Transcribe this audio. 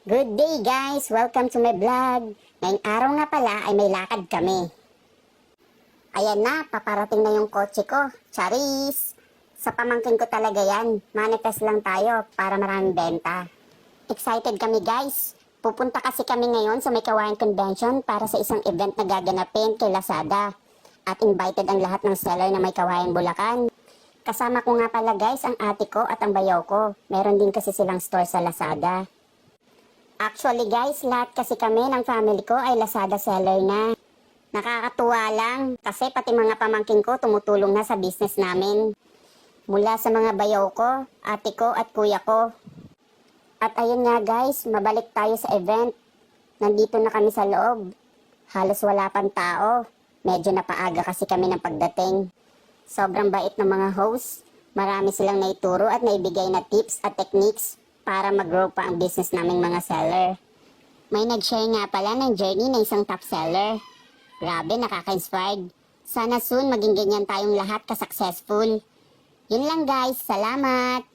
Good day guys! Welcome to my vlog. Ngayong araw nga pala ay may lakad kami. Ayan na, paparating na yung kotse ko. Charis! Sa pamangkin ko talaga yan. Manifest lang tayo para maraming benta. Excited kami guys. Pupunta kasi kami ngayon sa May Kawayan Convention para sa isang event na gaganapin kay Lazada. At invited ang lahat ng seller na May Kawayan Bulacan. Kasama ko nga pala guys ang ate ko at ang bayaw ko. Meron din kasi silang store sa Lazada. Actually guys, lahat kasi kami ng family ko ay Lazada seller na. Nakakatuwa lang kasi pati mga pamangkin ko tumutulong na sa business namin. Mula sa mga bayaw ko, ate ko at kuya ko. At ayun nga guys, mabalik tayo sa event. Nandito na kami sa loob. Halos wala pang tao. Medyo napaaga kasi kami ng pagdating. Sobrang bait ng mga host. Marami silang naituro at naibigay na tips at techniques para mag-grow pa ang business naming mga seller. May nag-share nga pala ng journey ng isang top seller. Grabe, nakaka-inspired. Sana soon maging ganyan tayong lahat ka-successful. Yun lang guys, salamat!